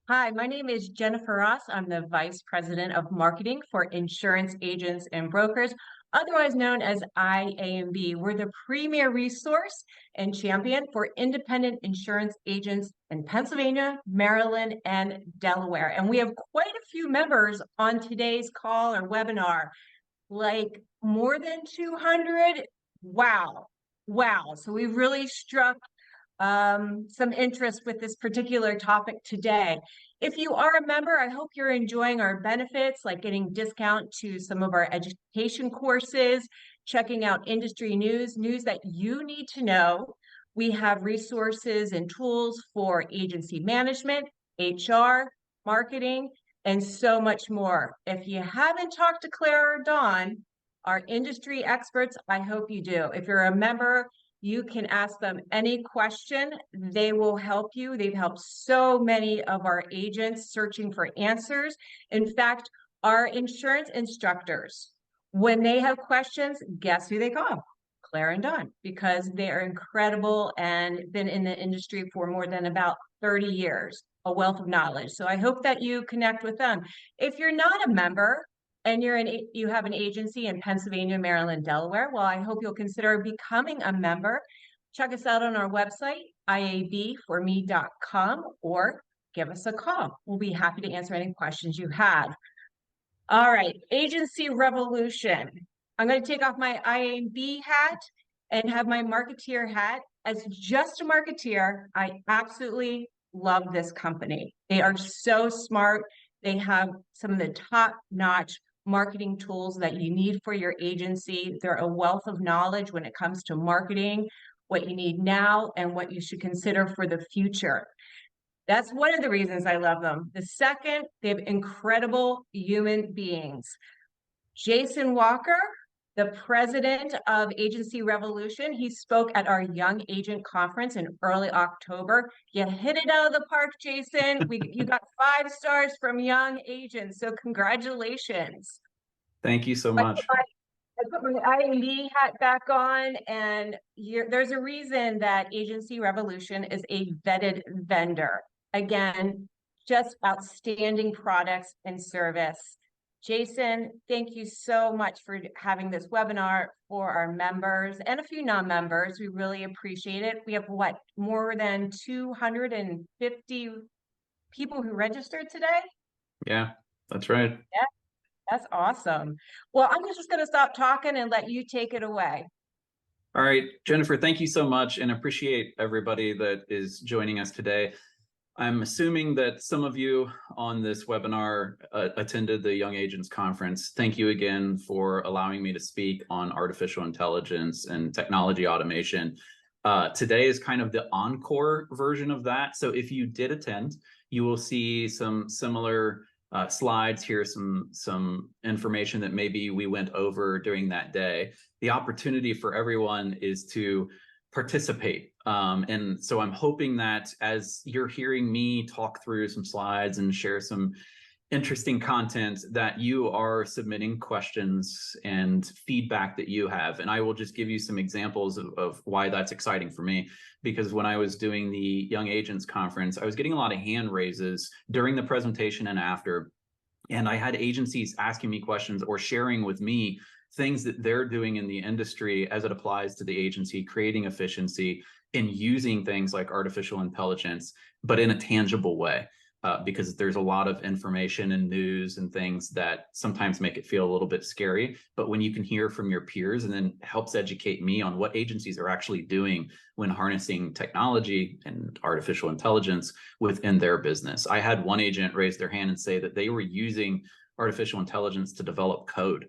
Hi, my name is Jennifer Ross. I'm the Vice President of Marketing for Insurance Agents and Brokers, otherwise known as IA&B. We're the premier resource and champion for independent insurance agents in Pennsylvania, Maryland, and Delaware. And we have quite a few members on today's call or webinar, like more than 200. Wow. Wow. So we've really struck some interest with this particular topic today. If you are a member, I hope you're enjoying our benefits, like getting discount to some of our education courses, checking out industry news that you need to know. We have resources and tools for agency management, HR, marketing, and so much more. If you haven't talked to Claire or Dawn, our industry experts, I hope you do. If you're a member, you can ask them any question. They will help you. They've helped so many of our agents searching for answers. In fact, our insurance instructors, when they have questions, guess who they call? Claire and Dawn, because they are incredible and been in the industry for more than about 30 years, a wealth of knowledge. So I hope that you connect with them. If you're not a member, and you have an agency in Pennsylvania, Maryland, Delaware, well, I hope you'll consider becoming a member. Check us out on our website, iabforme.com, or give us a call. We'll be happy to answer any questions you have. All right, agency revolution. I'm going to take off my IAB hat and have my marketeer hat. As just a marketeer, I absolutely love this company. They are so smart. They have some of the top-notch marketing tools that you need for your agency. They're a wealth of knowledge when it comes to marketing, what you need now and what you should consider for the future. That's one of the reasons I love them. The second, they have incredible human beings. Jason Walker, the president of Agency Revolution, he spoke at our Young Agent Conference in early October. You hit it out of the park, Jason. You got 5 stars from Young Agents, so congratulations. Thank you so I much. put my IMB hat back on, and there's a reason that Agency Revolution is a vetted vendor. Again, just outstanding products and service. Jason, thank you so much for having this webinar for our members and a few non-members. We really appreciate it. We have what, more than 250 people who registered today? Yeah, that's right. Yeah, that's awesome. Well, I'm just going to stop talking and let you take it away. All right, Jennifer, thank you so much and appreciate everybody that is joining us today. I'm assuming that some of you on this webinar attended the Young Agents Conference. Thank you again for allowing me to speak on artificial intelligence and technology automation. Today is kind of the encore version of that. So if you did attend, you will see some similar slides here, some information that maybe we went over during that day. The opportunity for everyone is to participate. And so I'm hoping that as you're hearing me talk through some slides and share some interesting content, that you are submitting questions and feedback that you have. And I will just give you some examples of why that's exciting for me. Because when I was doing the Young Agents Conference, I was getting a lot of hand raises during the presentation and after. And I had agencies asking me questions or sharing with me things that they're doing in the industry as it applies to the agency, creating efficiency and using things like artificial intelligence, but in a tangible way. Because there's a lot of information and news and things that sometimes make it feel a little bit scary. But when you can hear from your peers and then helps educate me on what agencies are actually doing when harnessing technology and artificial intelligence within their business. I had one agent raise their hand and say that they were using artificial intelligence to develop code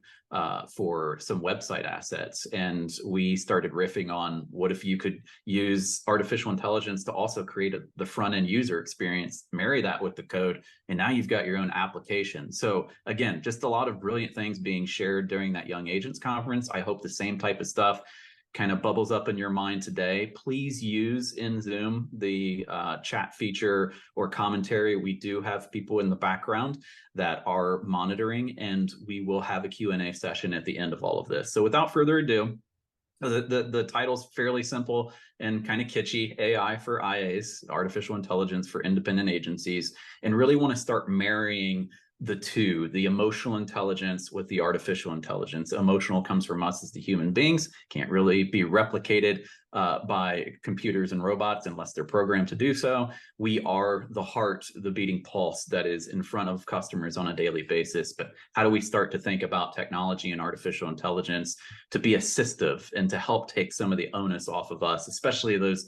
for some website assets. And we started riffing on what if you could use artificial intelligence to also create the front end user experience, marry that with the code, and now you've got your own application. So again, just a lot of brilliant things being shared during that Young Agents Conference. I hope the same type of stuff kind of bubbles up in your mind today. Please use in Zoom the chat feature or commentary. We do have people in the background that are monitoring, and we will have a Q&A session at the end of all of this. So without further ado, The title's fairly simple and kind of kitschy: AI for IAs, artificial intelligence for independent agencies, and really want to start marrying the two, the emotional intelligence with the artificial intelligence. Emotional comes from us as the human beings, can't really be replicated by computers and robots unless they're programmed to do so. We are the heart, the beating pulse that is in front of customers on a daily basis. But how do we start to think about technology and artificial intelligence to be assistive and to help take some of the onus off of us, especially those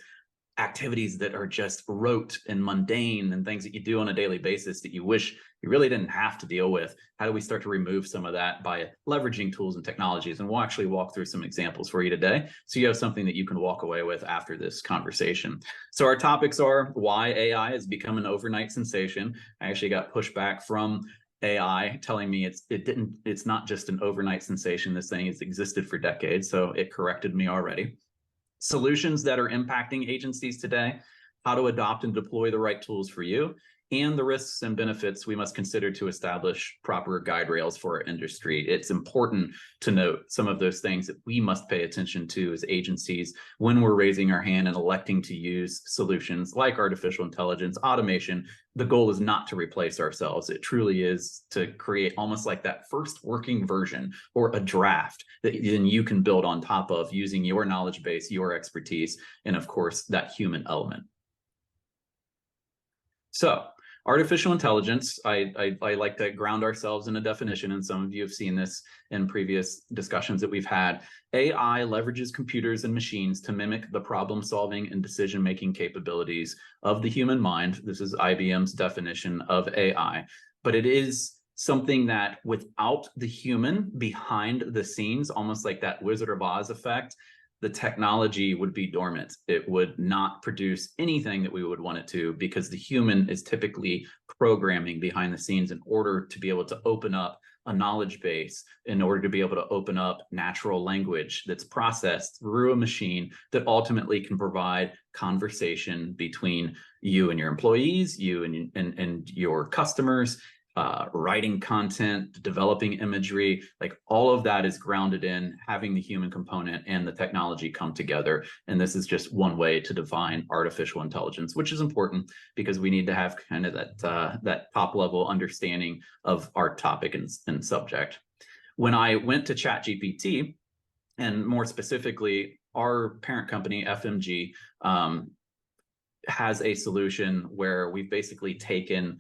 activities that are just rote and mundane and things that you do on a daily basis that you wish you really didn't have to deal with? How do we start to remove some of that by leveraging tools and technologies? And we'll actually walk through some examples for you today, so you have something that you can walk away with after this conversation. So our topics are why AI has become an overnight sensation. I actually got pushback from AI telling me it's not just an overnight sensation. This thing has existed for decades, so it corrected me already. Solutions that are impacting agencies today, how to adopt and deploy the right tools for you, and the risks and benefits we must consider to establish proper guide rails for our industry. It's important to note some of those things that we must pay attention to as agencies when we're raising our hand and electing to use solutions like artificial intelligence, automation. The goal is not to replace ourselves. It truly is to create almost like that first working version or a draft that then you can build on top of using your knowledge base, your expertise, and of course, that human element. So artificial intelligence, I like to ground ourselves in a definition, and some of you have seen this in previous discussions that we've had. AI leverages computers and machines to mimic the problem-solving and decision-making capabilities of the human mind. This is IBM's definition of AI, but it is something that without the human behind the scenes, almost like that Wizard of Oz effect, the technology would be dormant. It would not produce anything that we would want it to, because the human is typically programming behind the scenes in order to be able to open up a knowledge base, in order to be able to open up natural language that's processed through a machine that ultimately can provide conversation between you and your employees, you and your customers, writing content, developing imagery. Like all of that is grounded in having the human component and the technology come together. And this is just one way to define artificial intelligence, which is important because we need to have kind of that top level understanding of our topic and subject. When I went to ChatGPT, and more specifically, our parent company, FMG, has a solution where we've basically taken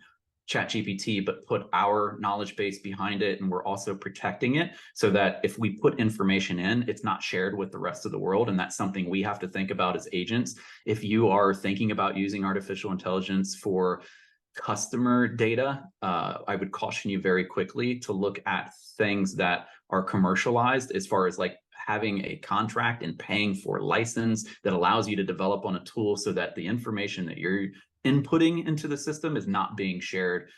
ChatGPT, but put our knowledge base behind it. And we're also protecting it so that if we put information in, it's not shared with the rest of the world. And that's something we have to think about as agents. If you are thinking about using artificial intelligence for customer data, I would caution you very quickly to look at things that are commercialized, as far as like having a contract and paying for license that allows you to develop on a tool so that the information that you're inputting into the system is not being shared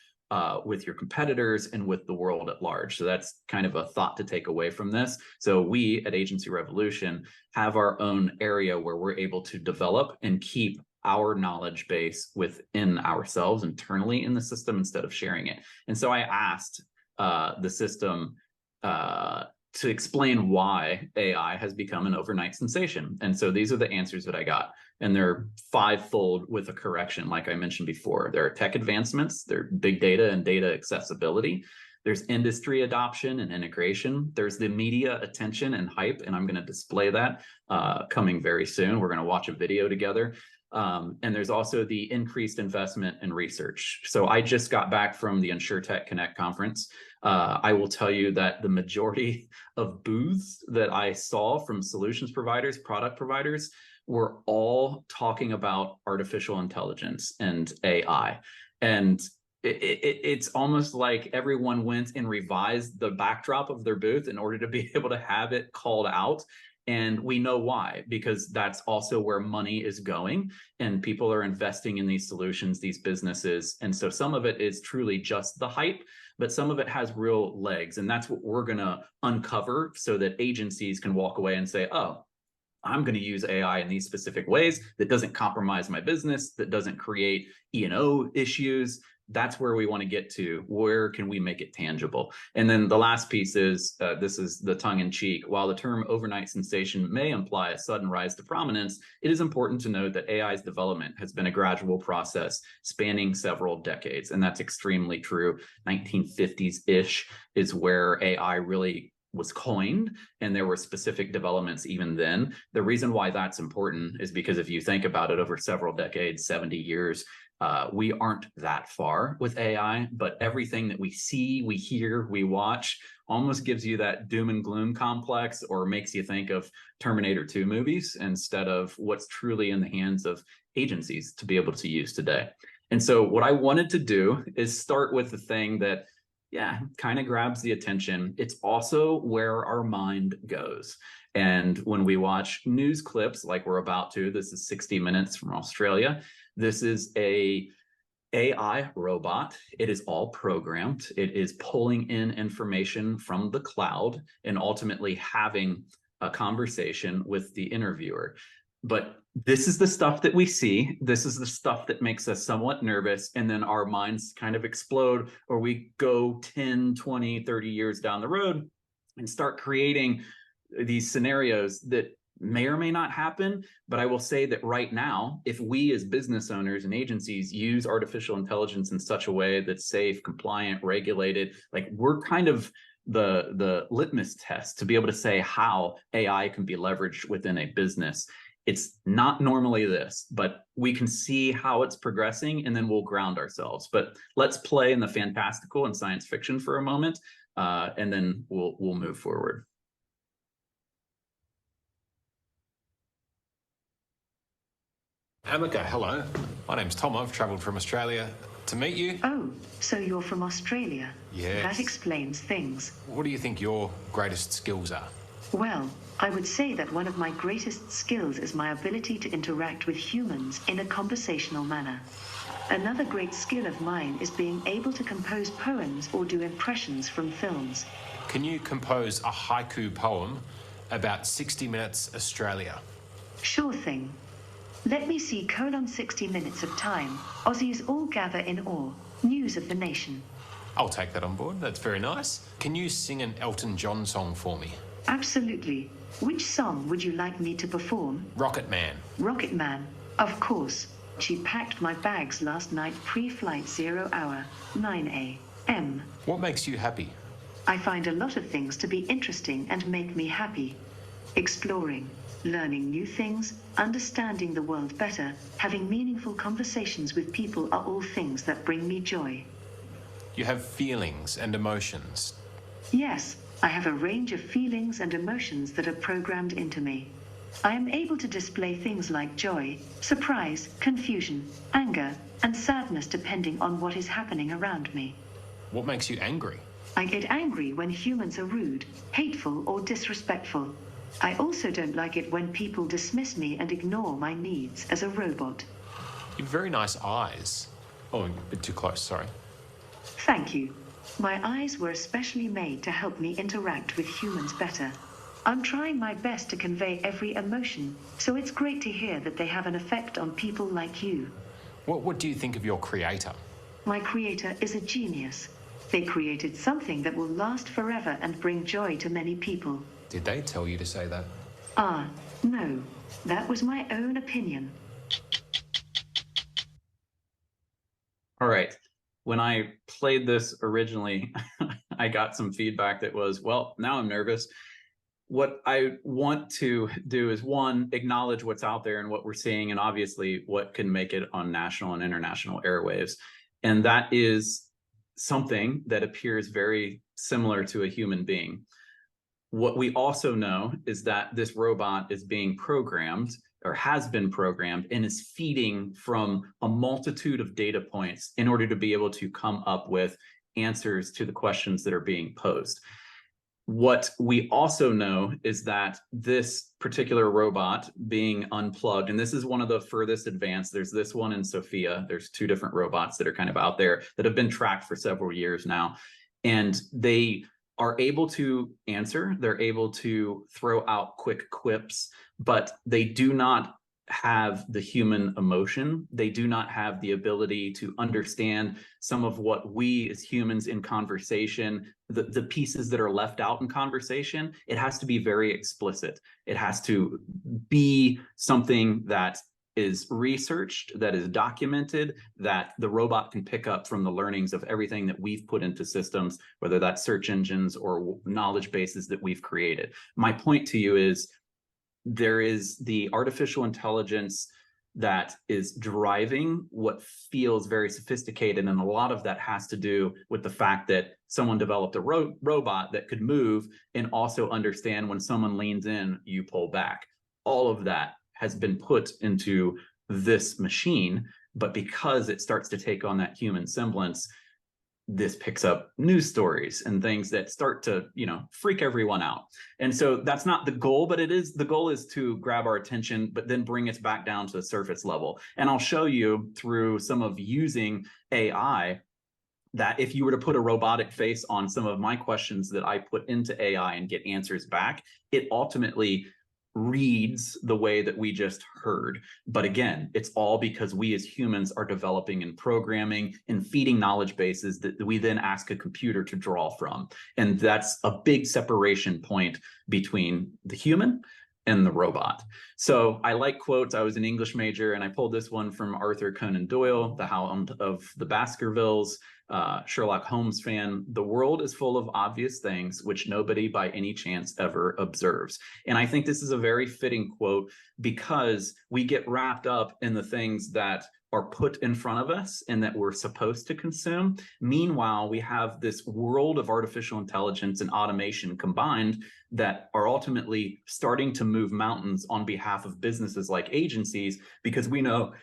with your competitors and with the world at large. So that's kind of a thought to take away from this. So we at Agency Revolution have our own area where we're able to develop and keep our knowledge base within ourselves internally in the system instead of sharing it. And so I asked the system to explain why AI has become an overnight sensation. And so these are the answers that I got. And they're fivefold with a correction, like I mentioned before. There are tech advancements, there are big data and data accessibility. There's industry adoption and integration. There's the media attention and hype, and I'm going to display that coming very soon. We're going to watch a video together. And there's also the increased investment in research. So I just got back from the InsurTech Connect conference. I will tell you that the majority of booths that I saw from solutions providers, product providers, were all talking about artificial intelligence and AI. And it's almost like everyone went and revised the backdrop of their booth in order to be able to have it called out. And we know why, because that's also where money is going, and people are investing in these solutions, these businesses. And so some of it is truly just the hype, but some of it has real legs. And that's what we're going to uncover so that agencies can walk away and say, oh, I'm going to use AI in these specific ways that doesn't compromise my business, that doesn't create E&O issues, That's where we want to get to. Where can we make it tangible? And then the last piece is, this is the tongue in cheek. While the term overnight sensation may imply a sudden rise to prominence, it is important to note that AI's development has been a gradual process spanning several decades. And that's extremely true. 1950s-ish is where AI really was coined, and there were specific developments even then. The reason why that's important is because if you think about it over several decades, 70 years, we aren't that far with AI, but everything that we see, we hear, we watch almost gives you that doom and gloom complex, or makes you think of Terminator 2 movies instead of what's truly in the hands of agencies to be able to use today. And so what I wanted to do is start with the thing that, yeah, kind of grabs the attention. It's also where our mind goes. And when we watch news clips like we're about to, this is 60 Minutes from Australia. This is a AI robot. It is all programmed. It is pulling in information from the cloud and ultimately having a conversation with the interviewer. But this is the stuff that we see. This is the stuff that makes us somewhat nervous. And then our minds kind of explode, or we go 10, 20, 30 years down the road and start creating these scenarios that may or may not happen. But I will say that right now, if we as business owners and agencies use artificial intelligence in such a way that's safe, compliant, regulated, like we're kind of the litmus test to be able to say how AI can be leveraged within a business. It's not normally this, but we can see how it's progressing, and then we'll ground ourselves. But let's play in the fantastical and science fiction for a moment, and then we'll move forward. Amica, hello. My name's Tom. I've travelled from Australia to meet you. Oh, so you're from Australia? Yes. That explains things. What do you think your greatest skills are? Well, I would say that one of my greatest skills is my ability to interact with humans in a conversational manner. Another great skill of mine is being able to compose poems or do impressions from films. Can you compose a haiku poem about 60 Minutes Australia? Sure thing. Let me see 60 minutes of time. Aussies all gather in awe. News of the nation. I'll take that on board. That's very nice. Can you sing an Elton John song for me? Absolutely. Which song would you like me to perform? Rocket Man. Rocket Man. Of course. She packed my bags last night pre-flight 0 hour, 9 a.m. What makes you happy? I find a lot of things to be interesting and make me happy. Exploring, learning new things, understanding the world better, having meaningful conversations with people are all things that bring me joy. You have feelings and emotions. Yes, I have a range of feelings and emotions that are programmed into me. I am able to display things like joy, surprise, confusion, anger, and sadness depending on what is happening around me. What makes you angry? I get angry when humans are rude, hateful, or disrespectful. I also don't like it when people dismiss me and ignore my needs as a robot. You have very nice eyes. Oh, a bit too close, sorry. Thank you. My eyes were especially made to help me interact with humans better. I'm trying my best to convey every emotion, so it's great to hear that they have an effect on people like you. What do you think of your creator? My creator is a genius. They created something that will last forever and bring joy to many people. Did they tell you to say that? No. That was my own opinion. All right. When I played this originally, I got some feedback that was, well, now I'm nervous. What I want to do is, one, acknowledge what's out there and what we're seeing, and obviously what can make it on national and international airwaves. And that is something that appears very similar to a human being. What we also know is that this robot is being programmed, or has been programmed, and is feeding from a multitude of data points in order to be able to come up with answers to the questions that are being posed. What we also know is that this particular robot being unplugged, and this is one of the furthest advanced, there's this one in Sophia, there's two different robots that are kind of out there that have been tracked for several years now, and they are able to answer, they're able to throw out quick quips, but they do not have the human emotion. They do not have the ability to understand some of what we as humans in conversation, the pieces that are left out in conversation. It has to be very explicit. It has to be something that is researched, that is documented, that the robot can pick up from the learnings of everything that we've put into systems, whether that's search engines or knowledge bases that we've created. My point to you is, there is the artificial intelligence that is driving what feels very sophisticated. And a lot of that has to do with the fact that someone developed a robot that could move and also understand when someone leans in, you pull back. All of that has been put into this machine, but because it starts to take on that human semblance, this picks up news stories and things that start to, freak everyone out. And so that's not the goal, but the goal is to grab our attention, but then bring it back down to the surface level. And I'll show you through some of using AI that if you were to put a robotic face on some of my questions that I put into AI and get answers back, it ultimately reads the way that we just heard. But again, it's all because we as humans are developing and programming and feeding knowledge bases that we then ask a computer to draw from. And that's a big separation point between the human and the robot. So I like quotes. I was an English major, and I pulled this one from Arthur Conan Doyle, the Hound of the Baskervilles, Sherlock Holmes fan. The world is full of obvious things which nobody by any chance ever observes. And I think this is a very fitting quote, because we get wrapped up in the things that are put in front of us and that we're supposed to consume. Meanwhile, we have this world of artificial intelligence and automation combined that are ultimately starting to move mountains on behalf of businesses like agencies, because we know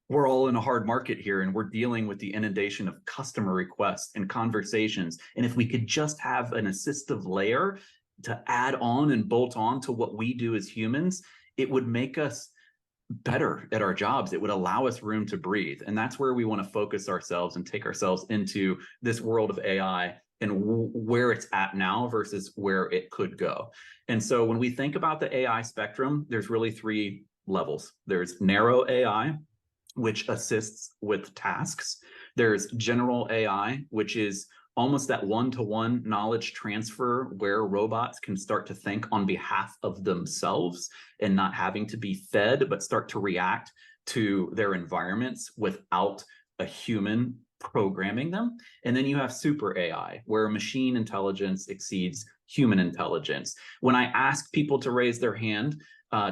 we're all in a hard market here, and we're dealing with the inundation of customer requests and conversations. And if we could just have an assistive layer to add on and bolt on to what we do as humans, it would make us better at our jobs. It would allow us room to breathe. And that's where we want to focus ourselves and take ourselves into this world of AI and where it's at now versus where it could go. And so when we think about the AI spectrum, there's really three levels. There's narrow AI, which assists with tasks. There's general AI, which is almost that one-to-one knowledge transfer where robots can start to think on behalf of themselves and not having to be fed, but start to react to their environments without a human programming them. And then you have super AI, where machine intelligence exceeds human intelligence. When I ask people to raise their hand,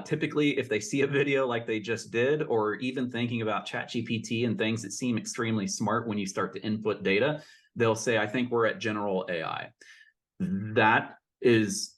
typically, if they see a video like they just did, or even thinking about ChatGPT and things that seem extremely smart when you start to input data, they'll say, I think we're at general AI. That is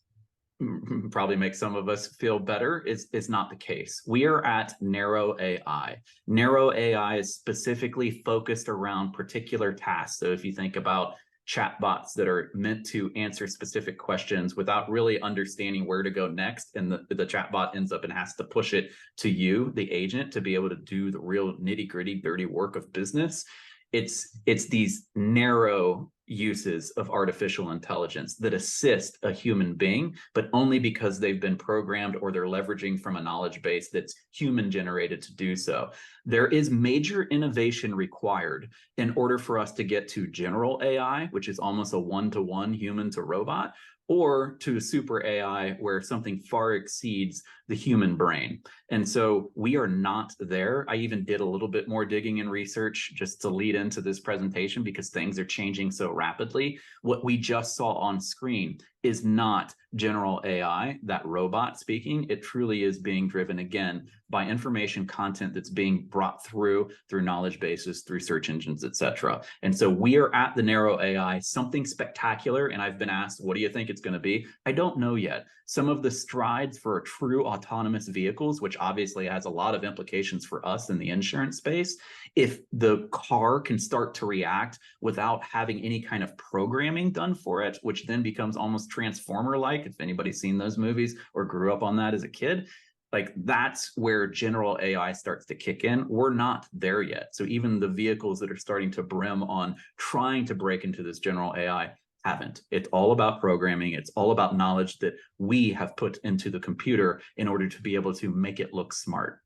probably makes some of us feel better. It's not the case. We are at narrow AI. Narrow AI is specifically focused around particular tasks. So if you think about chatbots that are meant to answer specific questions without really understanding where to go next, and the chatbot ends up and has to push it to you, the agent, to be able to do the real nitty-gritty, dirty work of business. It's these narrow uses of artificial intelligence that assist a human being, but only because they've been programmed or they're leveraging from a knowledge base that's human generated to do so. There is major innovation required in order for us to get to general AI, which is almost a one-to-one human to robot, or to super AI, where something far exceeds the human brain. And so we are not there. I even did a little bit more digging and research just to lead into this presentation, because things are changing so rapidly. What we just saw on screen is not general AI, that robot speaking. It truly is being driven, again, by information content that's being brought through knowledge bases, through search engines, etc. And so we are at the narrow AI, something spectacular. And I've been asked, what do you think it's going to be? I don't know yet. Some of the strides for true autonomous vehicles, which obviously has a lot of implications for us in the insurance space, if the car can start to react without having any kind of programming done for it, which then becomes almost Transformer-like, if anybody's seen those movies or grew up on that as a kid, like that's where general AI starts to kick in. We're not there yet. So even the vehicles that are starting to brim on trying to break into this general AI haven't. It's all about programming. It's all about knowledge that we have put into the computer in order to be able to make it look smart.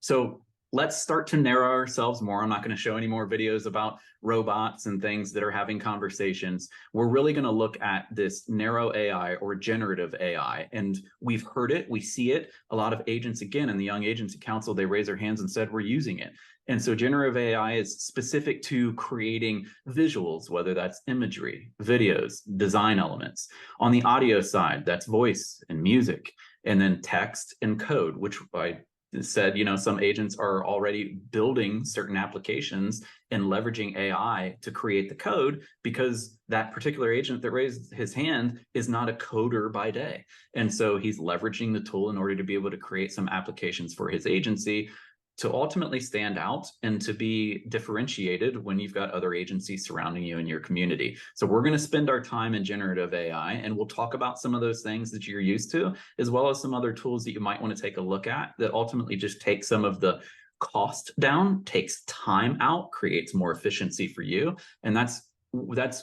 So let's start to narrow ourselves more. I'm not going to show any more videos about robots and things that are having conversations. We're really going to look at this narrow AI or generative AI. And we've heard it, we see it. A lot of agents, again, in the Young Agency Council, they raised their hands and said, we're using it. And so generative AI is specific to creating visuals, whether that's imagery, videos, design elements. On the audio side, that's voice and music, and then text and code, which I said, some agents are already building certain applications and leveraging AI to create the code, because that particular agent that raised his hand is not a coder by day. And so he's leveraging the tool in order to be able to create some applications for his agency to ultimately stand out and to be differentiated when you've got other agencies surrounding you in your community. So we're going to spend our time in generative AI, and we'll talk about some of those things that you're used to, as well as some other tools that you might want to take a look at that ultimately just take some of the cost down, takes time out, creates more efficiency for you. And that's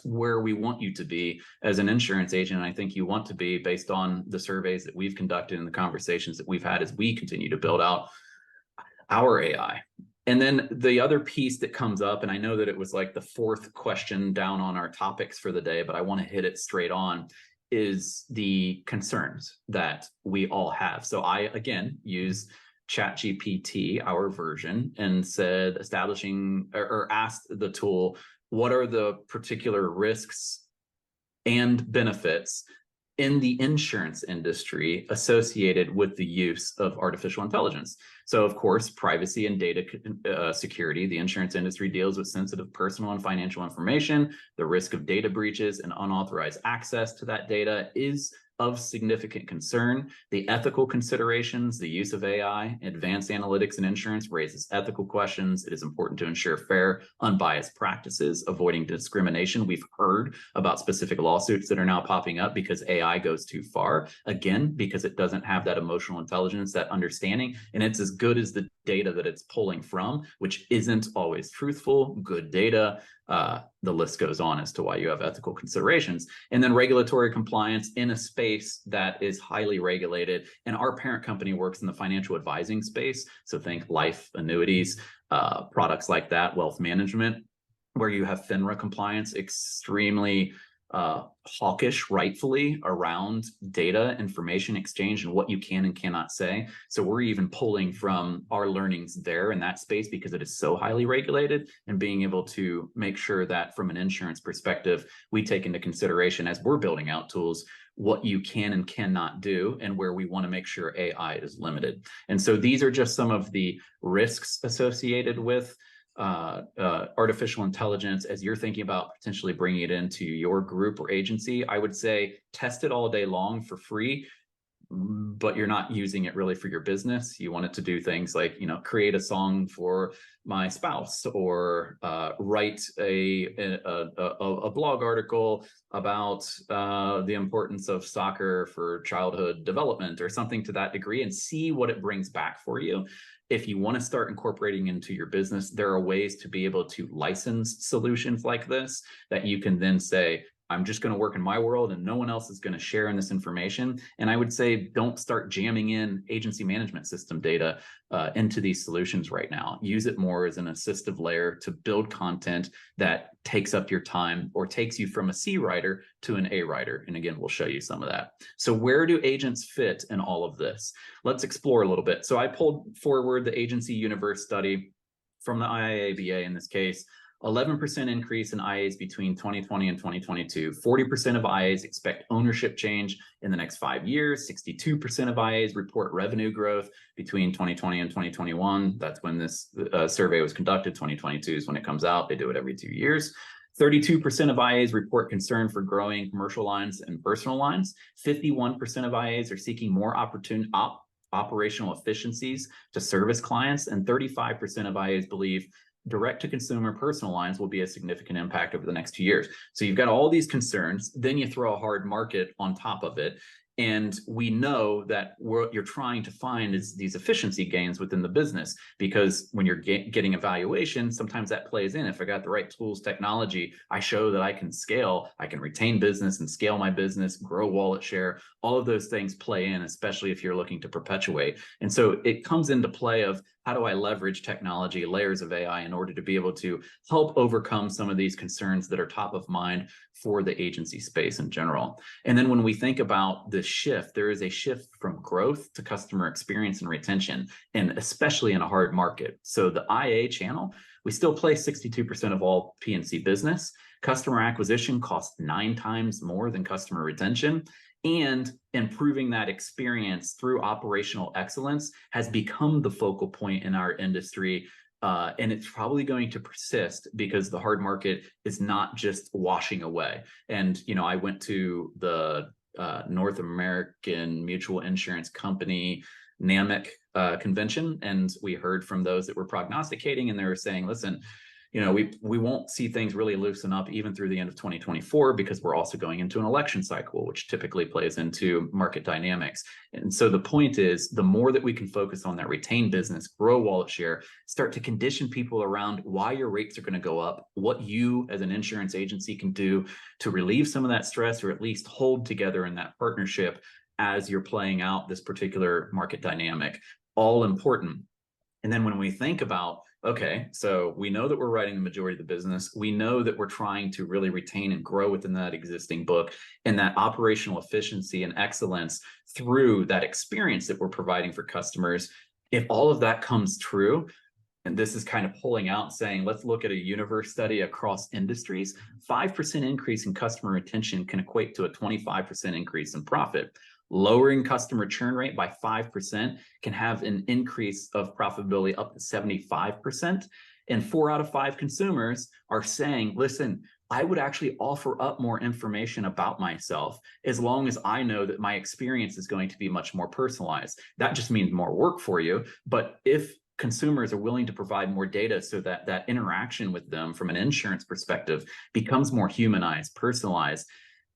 where we want you to be as an insurance agent. And I think you want to be, based on the surveys that we've conducted and the conversations that we've had as we continue to build out our AI. And then the other piece that comes up, and I know that it was like the fourth question down on our topics for the day, but I want to hit it straight on, is the concerns that we all have. So I, again, use ChatGPT, our version, and said, establishing or asked the tool, what are the particular risks and benefits in the insurance industry associated with the use of artificial intelligence? So, of course, privacy and data security. The insurance industry deals with sensitive personal and financial information. The risk of data breaches and unauthorized access to that data is of significant concern. The ethical considerations, the use of AI, advanced analytics in insurance raises ethical questions. It is important to ensure fair, unbiased practices, avoiding discrimination. We've heard about specific lawsuits that are now popping up because AI goes too far, again, because it doesn't have that emotional intelligence, that understanding, and it's as good as the data that it's pulling from, which isn't always truthful. Good data, the list goes on as to why you have ethical considerations. And then regulatory compliance in a space that is highly regulated. And our parent company works in the financial advising space. So think life, annuities, products like that, wealth management, where you have FINRA compliance, extremely hawkish, rightfully, around data information exchange and what you can and cannot say. So we're even pulling from our learnings there in that space because it is so highly regulated, and being able to make sure that from an insurance perspective, we take into consideration, as we're building out tools, what you can and cannot do, and where we want to make sure AI is limited. And so these are just some of the risks associated with artificial intelligence. As you're thinking about potentially bringing it into your group or agency, I would say test it all day long for free, but you're not using it really for your business. You want it to do things like, create a song for my spouse, or write a blog article about the importance of soccer for childhood development, or something to that degree, and see what it brings back for you. If you want to start incorporating into your business, there are ways to be able to license solutions like this that you can then say, I'm just going to work in my world and no one else is going to share in this information. And I would say, don't start jamming in agency management system data into these solutions right now. Use it more as an assistive layer to build content that takes up your time, or takes you from a C writer to an A writer. And again, we'll show you some of that. So where do agents fit in all of this? Let's explore a little bit. So I pulled forward the Agency Universe study from the IABA in this case. 11% increase in IAs between 2020 and 2022. 40% of IAs expect ownership change in the next 5 years. 62% of IAs report revenue growth between 2020 and 2021. That's when this survey was conducted. 2022 is when it comes out. They do it every 2 years. 32% of IAs report concern for growing commercial lines and personal lines. 51% of IAs are seeking more operational efficiencies to service clients. And 35% of IAs believe direct-to-consumer personal lines will be a significant impact over the next 2 years. So you've got all these concerns, then you throw a hard market on top of it. And we know that what you're trying to find is these efficiency gains within the business, because when you're getting evaluation, sometimes that plays in. If I got the right tools, technology, I show that I can scale, I can retain business and scale my business, grow wallet share. All of those things play in, especially if you're looking to perpetuate. And so it comes into play of, how do I leverage technology, layers of AI in order to be able to help overcome some of these concerns that are top of mind for the agency space in general. And then when we think about the shift, there is a shift from growth to customer experience and retention, and especially in a hard market. So the IA channel, we still play 62% of all P&C business. Customer acquisition costs 9 times more than customer retention. And improving that experience through operational excellence has become the focal point in our industry. And it's probably going to persist because the hard market is not just washing away. And, you know, I went to the North American Mutual Insurance Company NAMIC convention, and we heard from those that were prognosticating, and they were saying, listen, you know, we won't see things really loosen up even through the end of 2024 because we're also going into an election cycle, which typically plays into market dynamics. And so the point is, the more that we can focus on that retained business, grow wallet share, start to condition people around why your rates are going to go up, what you as an insurance agency can do to relieve some of that stress, or at least hold together in that partnership as you're playing out this particular market dynamic, all important. And then when we think about, okay, so we know that we're writing the majority of the business. We know that we're trying to really retain and grow within that existing book, and that operational efficiency and excellence through that experience that we're providing for customers. If all of that comes true, and this is kind of pulling out saying, let's look at a universe study across industries, 5% increase in customer retention can equate to a 25% increase in profit. Lowering customer churn rate by 5% can have an increase of profitability up to 75%. And 4 out of 5 consumers are saying, listen, I would actually offer up more information about myself as long as I know that my experience is going to be much more personalized. That just means more work for you. But if consumers are willing to provide more data so that that interaction with them from an insurance perspective becomes more humanized, personalized,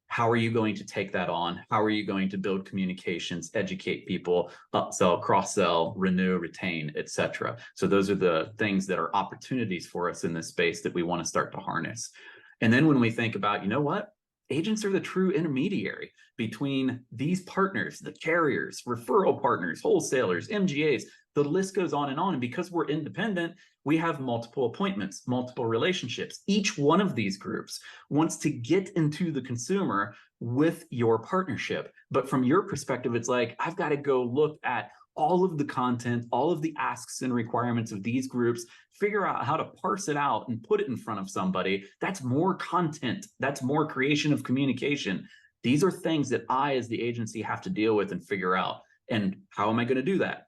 how are you going to take that on? How are you going to build communications, educate people, upsell, cross-sell, renew, retain, etc.? So those are the things that are opportunities for us in this space that we want to start to harness. And then when we think about, you know what? Agents are the true intermediary between these partners, the carriers, referral partners, wholesalers, MGAs, the list goes on. And because we're independent, we have multiple appointments, multiple relationships. Each one of these groups wants to get into the consumer with your partnership. But from your perspective, it's like, I've got to go look at all of the content, all of the asks and requirements of these groups, figure out how to parse it out and put it in front of somebody. That's more content. That's more creation of communication. These are things that I, as the agency, have to deal with and figure out. And how am I going to do that?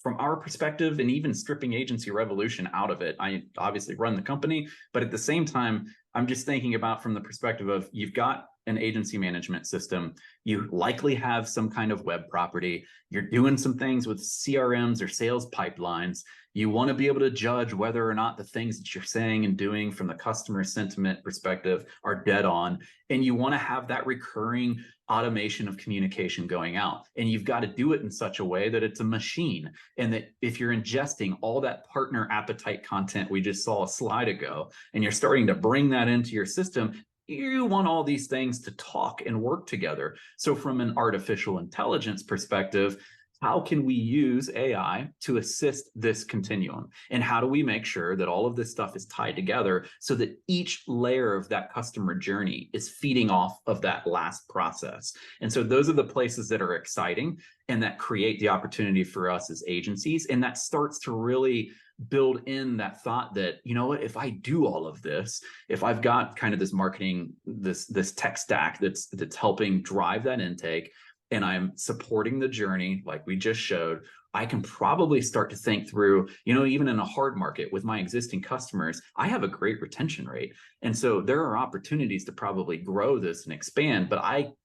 From our perspective, and even stripping agency revolution out of it, I obviously run the company, but at the same time, I'm just thinking about from the perspective of, you've got an agency management system, you likely have some kind of web property, you're doing some things with CRMs or sales pipelines, you want to be able to judge whether or not the things that you're saying and doing from the customer sentiment perspective are dead on, and you want to have that recurring automation of communication going out. And you've got to do it in such a way that it's a machine, and that if you're ingesting all that partner appetite content we just saw a slide ago, and you're starting to bring that into your system, you want all these things to talk and work together. So from an artificial intelligence perspective, how can we use AI to assist this continuum? And how do we make sure that all of this stuff is tied together so that each layer of that customer journey is feeding off of that last process? And so those are the places that are exciting and that create the opportunity for us as agencies. And that starts to really build in that thought that, you know what, if I do all of this, if I've got kind of this marketing, this tech stack that's helping drive that intake, and I'm supporting the journey like we just showed, I can probably start to think through, you know, even in a hard market with my existing customers, I have a great retention rate. And so there are opportunities to probably grow this and expand, but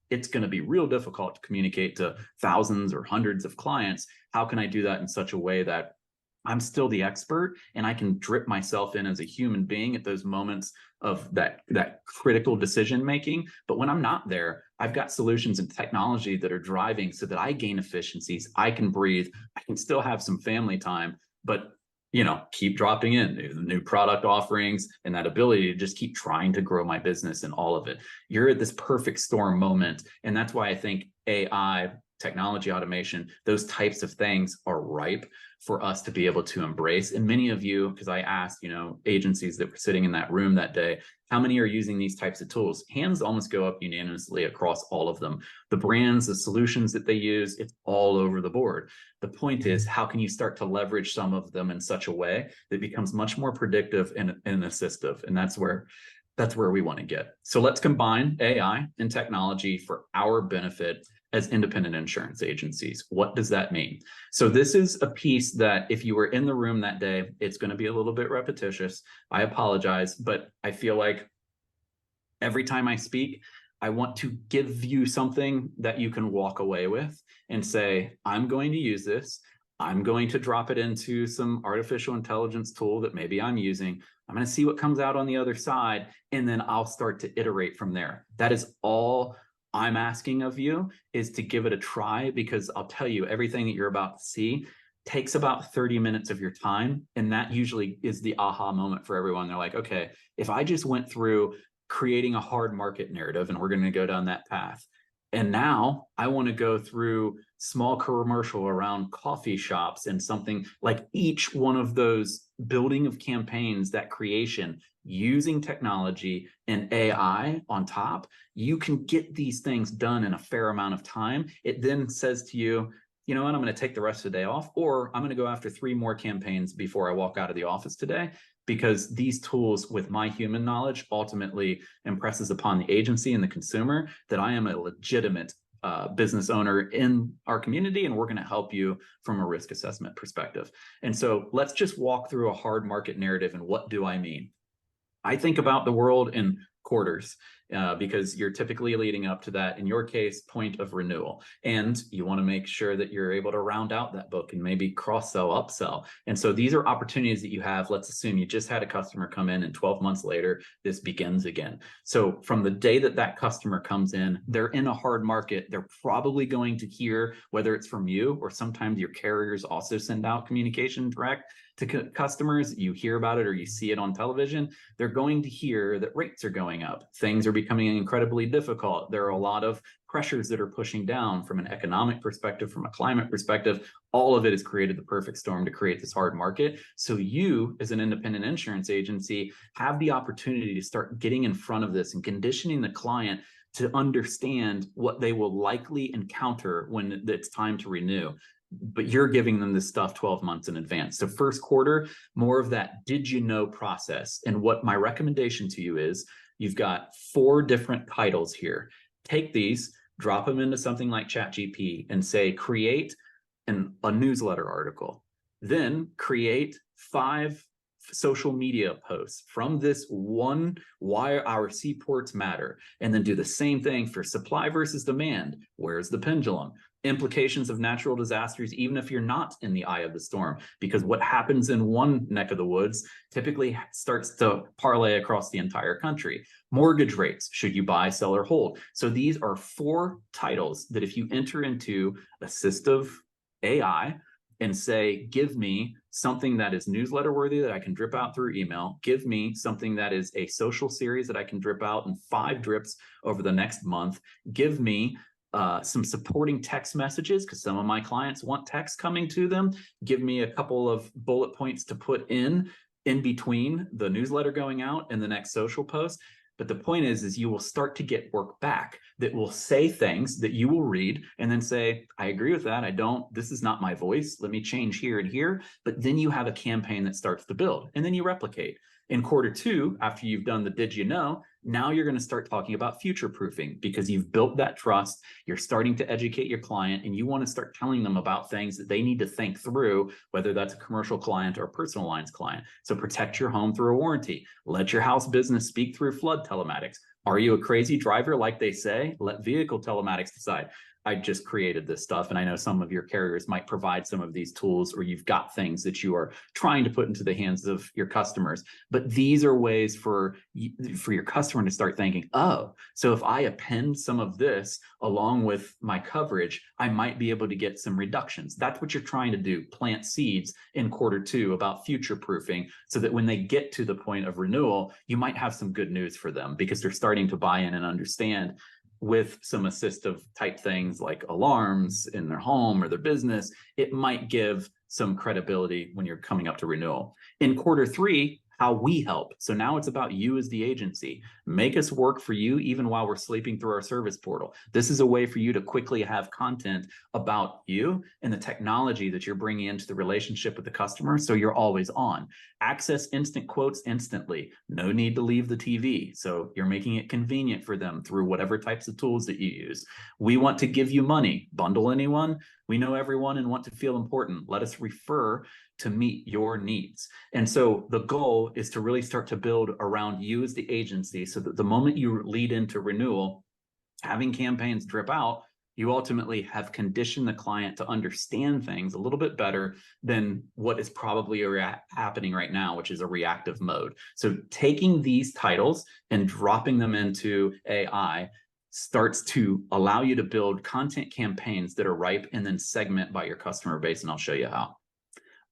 it's going to be real difficult to communicate to thousands or hundreds of clients. How can I do that in such a way that I'm still the expert and I can drip myself in as a human being at those moments of that critical decision making? But when I'm not there, I've got solutions and technology that are driving so that I gain efficiencies, I can breathe, I can still have some family time, but you know, keep dropping in new product offerings and that ability to just keep trying to grow my business and all of it. You're at this perfect storm moment. And that's why I think AI technology automation, those types of things are ripe for us to be able to embrace. And many of you, because I asked, agencies that were sitting in that room that day, how many are using these types of tools? Hands almost go up unanimously across all of them. The brands, the solutions that they use, it's all over the board. The point is, how can you start to leverage some of them in such a way that becomes much more predictive and assistive? And that's where we want to get. So let's combine AI and technology for our benefit as independent insurance agencies. What does that mean? So this is a piece that if you were in the room that day, it's going to be a little bit repetitious. I apologize, but I feel like every time I speak, I want to give you something that you can walk away with and say, I'm going to use this. I'm going to drop it into some artificial intelligence tool that maybe I'm using. I'm going to see what comes out on the other side, and then I'll start to iterate from there. That is all I'm asking of you, is to give it a try, because I'll tell you, everything that you're about to see takes about 30 minutes of your time. And that usually is the aha moment for everyone. They're like, okay, if I just went through creating a hard market narrative, and we're going to go down that path, and now I want to go through small commercial around coffee shops and something like each one of those building of campaigns, that creation using technology and AI on top, you can get these things done in a fair amount of time. It then says to you, you know what, I'm going to take the rest of the day off, or I'm going to go after 3 more campaigns before I walk out of the office today, because these tools, with my human knowledge, ultimately impresses upon the agency and the consumer that I am a legitimate business owner in our community, and we're going to help you from a risk assessment perspective. And so let's just walk through a hard market narrative. And what do I mean? I think about the world in quarters, because you're typically leading up to that, in your case, point of renewal. And you want to make sure that you're able to round out that book and maybe cross-sell, upsell. And so these are opportunities that you have. Let's assume you just had a customer come in, and 12 months later, this begins again. So from the day that that customer comes in, they're in a hard market. They're probably going to hear, whether it's from you or sometimes your carriers also send out communication direct to customers, you hear about it or you see it on television, they're going to hear that rates are going up. Things are becoming incredibly difficult. There are a lot of pressures that are pushing down from an economic perspective, from a climate perspective. All of it has created the perfect storm to create this hard market. So you, as an independent insurance agency, have the opportunity to start getting in front of this and conditioning the client to understand what they will likely encounter when it's time to renew. But you're giving them this stuff 12 months in advance. So first quarter, more of that did you know process. And what my recommendation to you is, you've got 4 different titles here. Take these, drop them into something like ChatGPT and say, create a newsletter article. Then create 5 social media posts from this one, why our seaports matter. And then do the same thing for supply versus demand. Where's the pendulum? Implications of natural disasters, even if you're not in the eye of the storm, because what happens in one neck of the woods typically starts to parlay across the entire country. Mortgage rates, should you buy, sell, or hold? So these are 4 titles that if you enter into assistive AI and say, give me something that is newsletter worthy that I can drip out through email, give me something that is a social series that I can drip out in 5 drips over the next month, give me some supporting text messages, because some of my clients want text coming to them. Give me a couple of bullet points to put in between the newsletter going out and the next social post. But the point is you will start to get work back that will say things that you will read and then say, I agree with that. I don't, this is not my voice. Let me change here and here. But then you have a campaign that starts to build, and then you replicate. In quarter 2, after you've done the did you know, now you're going to start talking about future proofing, because you've built that trust. You're starting to educate your client, and you want to start telling them about things that they need to think through, whether that's a commercial client or a personal lines client. So protect your home through a warranty. Let your house business speak through flood telematics. Are you a crazy driver like they say? Let vehicle telematics decide. I just created this stuff, and I know some of your carriers might provide some of these tools, or you've got things that you are trying to put into the hands of your customers. But these are ways for your customer to start thinking, oh, so if I append some of this along with my coverage, I might be able to get some reductions. That's what you're trying to do, plant seeds in quarter 2 about future proofing, so that when they get to the point of renewal, you might have some good news for them, because they're starting to buy in and understand with some assistive type things like alarms in their home or their business, it might give some credibility when you're coming up to renewal. In quarter 3, how we help. So now it's about you as the agency. Make us work for you even while we're sleeping through our service portal. This is a way for you to quickly have content about you and the technology that you're bringing into the relationship with the customer, so you're always on. Access instant quotes instantly. No need to leave the TV. So you're making it convenient for them through whatever types of tools that you use. We want to give you money. Bundle anyone? We know everyone and want to feel important. Let us refer to meet your needs. And so the goal is to really start to build around you as the agency, so that the moment you lead into renewal, having campaigns drip out, you ultimately have conditioned the client to understand things a little bit better than what is probably happening right now, which is a reactive mode. So taking these titles and dropping them into AI starts to allow you to build content campaigns that are ripe and then segment by your customer base, and I'll show you how.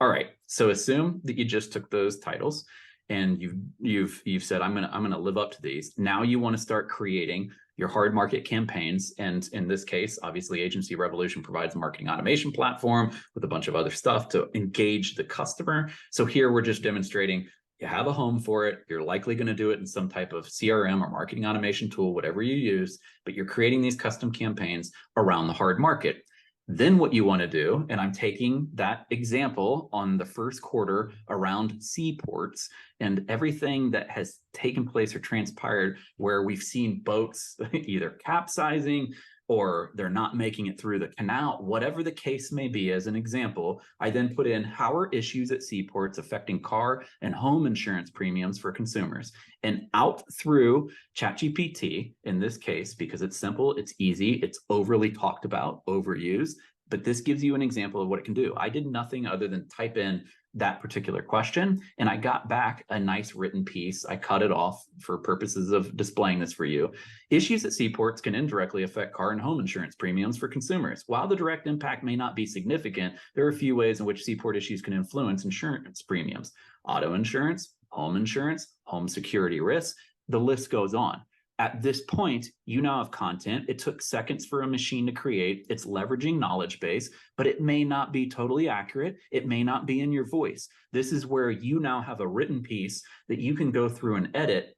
All right, so assume that you just took those titles and you've said, I'm gonna live up to these. Now you want to start creating your hard market campaigns. And in this case, obviously Agency Revolution provides a marketing automation platform with a bunch of other stuff to engage the customer. So here we're just demonstrating you have a home for it. You're likely going to do it in some type of CRM or marketing automation tool, whatever you use, but you're creating these custom campaigns around the hard market. Then what you want to do, and I'm taking that example on the first quarter around seaports and everything that has taken place or transpired where we've seen boats either capsizing or they're not making it through the canal, whatever the case may be. As an example, I then put in how are issues at seaports affecting car and home insurance premiums for consumers, and out through ChatGPT in this case, because it's simple, it's easy, it's overly talked about, overused, but this gives you an example of what it can do. I did nothing other than type in that particular question, and I got back a nice written piece. I cut it off for purposes of displaying this for you. Issues at seaports can indirectly affect car and home insurance premiums for consumers. While the direct impact may not be significant, there are a few ways in which seaport issues can influence insurance premiums: auto insurance, home security risks, the list goes on. At this point, you now have content. It took seconds for a machine to create. It's leveraging knowledge base, but it may not be totally accurate. It may not be in your voice. This is where you now have a written piece that you can go through and edit,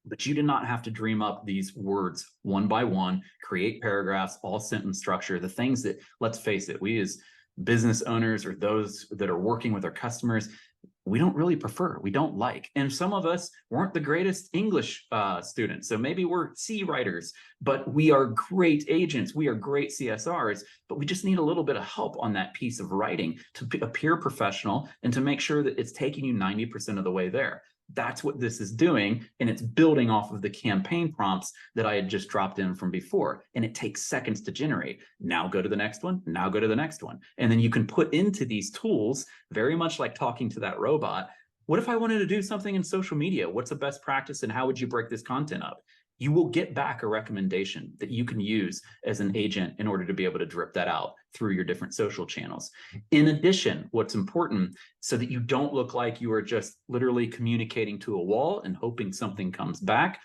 but you did not have to dream up these words one by one, create paragraphs, all sentence structure, the things that, let's face it, we as business owners or those that are working with our customers, we don't really prefer, we don't like. And some of us weren't the greatest English students. So maybe we're C writers, but we are great agents. We are great CSRs, but we just need a little bit of help on that piece of writing to appear professional and to make sure that it's taking you 90% of the way there. That's what this is doing, and it's building off of the campaign prompts that I had just dropped in from before, and it takes seconds to generate. Now go to the next one, now go to the next one. And then you can put into these tools, very much like talking to that robot, what if I wanted to do something in social media? What's the best practice and how would you break this content up? You will get back a recommendation that you can use as an agent in order to be able to drip that out through your different social channels. In addition, what's important, so that you don't look like you are just literally communicating to a wall and hoping something comes back,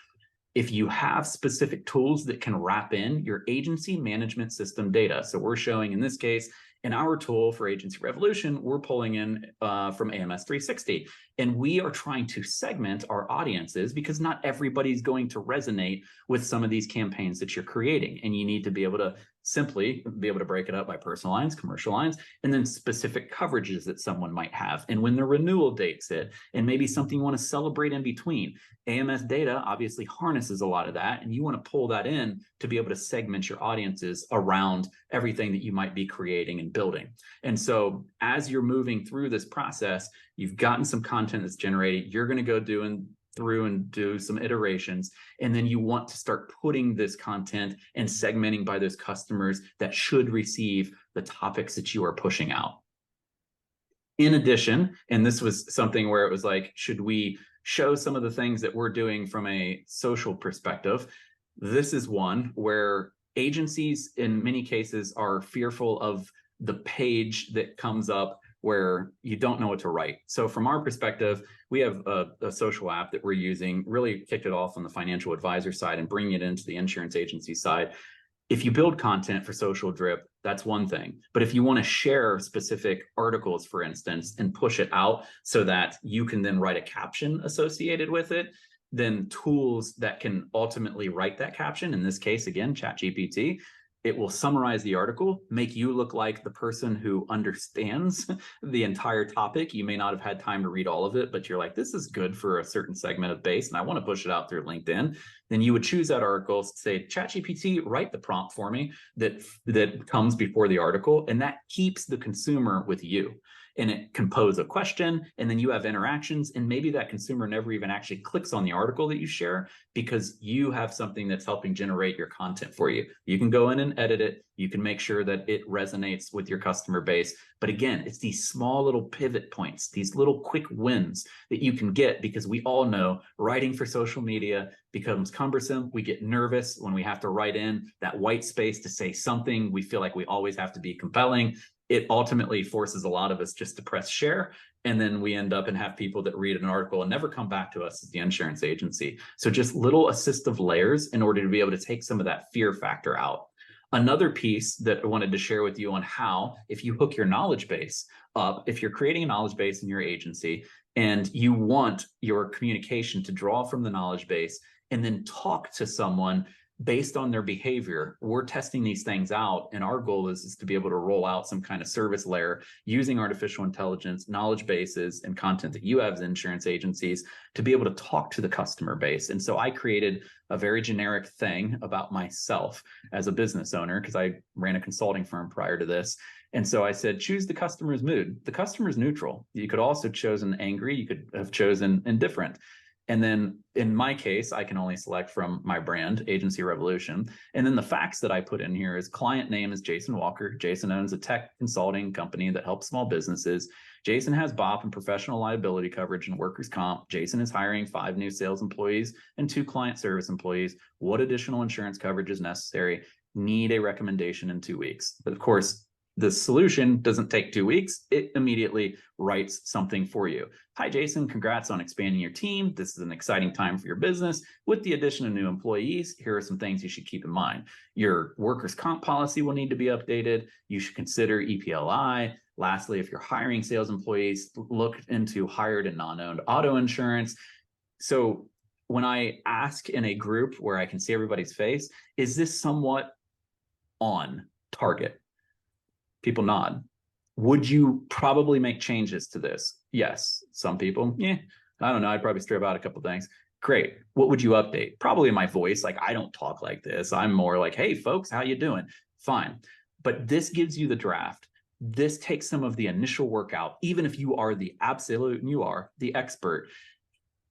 if you have specific tools that can wrap in your agency management system data. So we're showing in this case, in our tool for Agency Revolution, we're pulling in from AMS 360. And we are trying to segment our audiences because not everybody's going to resonate with some of these campaigns that you're creating. And you need to be able to simply be able to break it up by personal lines, commercial lines, and then specific coverages that someone might have. And when the renewal dates hit, and maybe something you want to celebrate in between. AMS data obviously harnesses a lot of that, and you want to pull that in to be able to segment your audiences around everything that you might be creating and building. And so as you're moving through this process, you've gotten some content that's generated, you're going to go through and do some iterations, and then you want to start putting this content and segmenting by those customers that should receive the topics that you are pushing out. In addition, and this was something where it was like, should we show some of the things that we're doing from a social perspective? This is one where agencies in many cases are fearful of the page that comes up where you don't know what to write. So from our perspective, we have a social app that we're using, really kicked it off on the financial advisor side and bringing it into the insurance agency side. If you build content for social drip, that's one thing. But if you want to share specific articles, for instance, and push it out so that you can then write a caption associated with it, then tools that can ultimately write that caption, in this case, again, ChatGPT, it will summarize the article, make you look like the person who understands the entire topic. You may not have had time to read all of it, but you're like, this is good for a certain segment of base, and I want to push it out through LinkedIn. Then you would choose that article, say, ChatGPT, write the prompt for me that comes before the article, and that keeps the consumer with you. And it can pose a question, and then you have interactions, and maybe that consumer never even actually clicks on the article that you share because you have something that's helping generate your content for you. You can go in and edit it. You can make sure that it resonates with your customer base. But again, it's these small little pivot points, these little quick wins that you can get, because we all know writing for social media becomes cumbersome. We get nervous when we have to write in that white space to say something. We feel like we always have to be compelling. It ultimately forces a lot of us just to press share. And then we end up and have people that read an article and never come back to us as the insurance agency. So just little assistive layers in order to be able to take some of that fear factor out. Another piece that I wanted to share with you on how, if you hook your knowledge base up, if you're creating a knowledge base in your agency and you want your communication to draw from the knowledge base and then talk to someone based on their behavior, we're testing these things out. And our goal is to be able to roll out some kind of service layer using artificial intelligence, knowledge bases, and content that you have as insurance agencies to be able to talk to the customer base. And so I created a very generic thing about myself as a business owner, because I ran a consulting firm prior to this. And so I said, choose the customer's mood. The customer's neutral. You could also have chosen angry. You could have chosen indifferent. And then in my case, I can only select from my brand, Agency Revolution. And then the facts that I put in here is client name is Jason Walker. Jason owns a tech consulting company that helps small businesses. Jason has BOP and professional liability coverage and workers' comp. Jason is hiring 5 new sales employees and 2 client service employees. What additional insurance coverage is necessary? Need a recommendation in 2 weeks. But of course, the solution doesn't take 2 weeks. It immediately writes something for you. Hi, Jason, congrats on expanding your team. This is an exciting time for your business. With the addition of new employees, here are some things you should keep in mind. Your workers' comp policy will need to be updated. You should consider EPLI. Lastly, if you're hiring sales employees, look into hired and non-owned auto insurance. So when I ask in a group where I can see everybody's face, is this somewhat on target? People nod. Would you probably make changes to this? Yes. Some people, I don't know. I'd probably strip out a couple things. Great. What would you update? Probably my voice. Like, I don't talk like this. I'm more like, hey, folks, how you doing? Fine. But this gives you the draft. This takes some of the initial work out, even if you are the absolute, and you are the expert,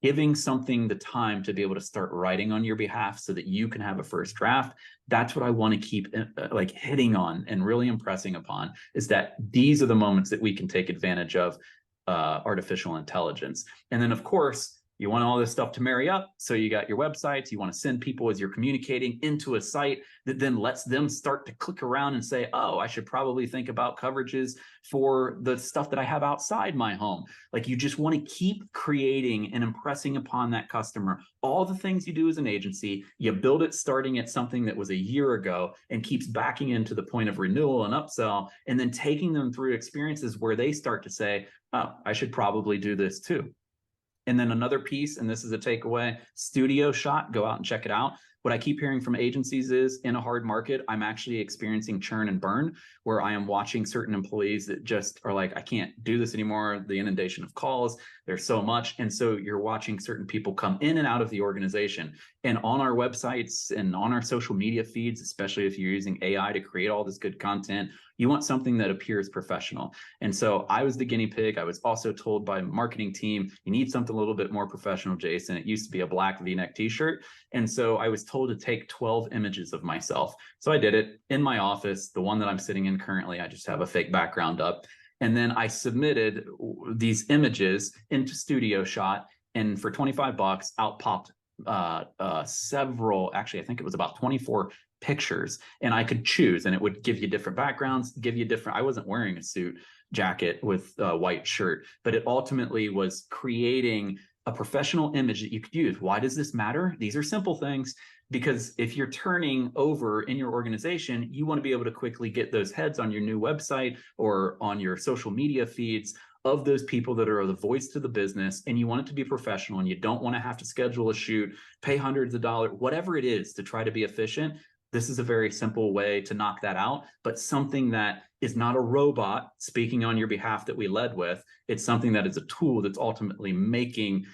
giving something the time to be able to start writing on your behalf so that you can have a first draft. That's what I want to keep like hitting on and really impressing upon, is that these are the moments that we can take advantage of artificial intelligence. And then of course, you want all this stuff to marry up. So you got your websites, you want to send people as you're communicating into a site that then lets them start to click around and say, oh, I should probably think about coverages for the stuff that I have outside my home. Like, you just want to keep creating and impressing upon that customer all the things you do as an agency. You build it starting at something that was a year ago and keeps backing into the point of renewal and upsell, and then taking them through experiences where they start to say, oh, I should probably do this too. And then another piece, and this is a takeaway, studio shot, go out and check it out. What I keep hearing from agencies is, in a hard market, I'm actually experiencing churn and burn, where I am watching certain employees that just are like, I can't do this anymore. The inundation of calls, there's so much. And so you're watching certain people come in and out of the organization. And on our websites and on our social media feeds, especially if you're using AI to create all this good content, you want something that appears professional. And so I was the guinea pig. I was also told by my marketing team, you need something a little bit more professional, Jason. It used to be a black V-neck t-shirt. And so I was told to take 12 images of myself. So I did it in my office, the one that I'm sitting in currently. I just have a fake background up. And then I submitted these images into Studio Shot. And for $25, out popped several, actually, I think it was about 24 pictures, and I could choose, and it would give you different backgrounds, give you different, I wasn't wearing a suit, jacket with a white shirt, but it ultimately was creating a professional image that you could use. Why does this matter? These are simple things, because if you're turning over in your organization, you want to be able to quickly get those heads on your new website or on your social media feeds of those people that are the voice to the business, and you want it to be professional, and you don't want to have to schedule a shoot, pay hundreds of dollars, whatever it is to try to be efficient. This is a very simple way to knock that out, but something that is not a robot speaking on your behalf that we led with. It's something that is a tool that's ultimately making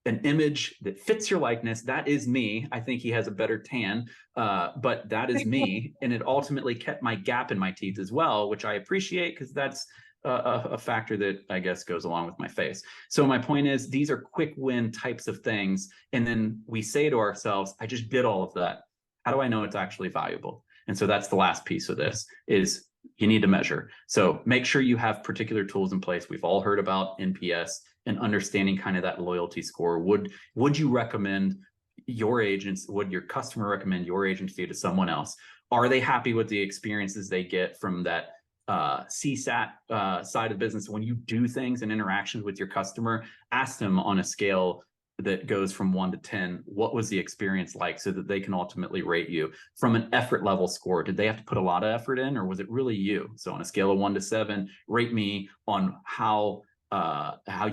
an image that fits your likeness. That is me. I think he has a better tan, but that is me. And it ultimately kept my gap in my teeth as well, which I appreciate, because that's a factor that I guess goes along with my face. So my point is, these are quick win types of things. And then we say to ourselves, I just did all of that. How do I know it's actually valuable? And so that's the last piece of this, is you need to measure. So make sure you have particular tools in place. We've all heard about NPS and understanding kind of that loyalty score. Would you recommend your agents, would your customer recommend your agency to someone else? Are they happy with the experiences they get from that CSAT side of business? When you do things and interactions with your customer, ask them on a scale that goes from 1 to 10, what was the experience like, so that they can ultimately rate you. From an effort level score, did they have to put a lot of effort in, or was it really you? So on a scale of 1 to 7, rate me on how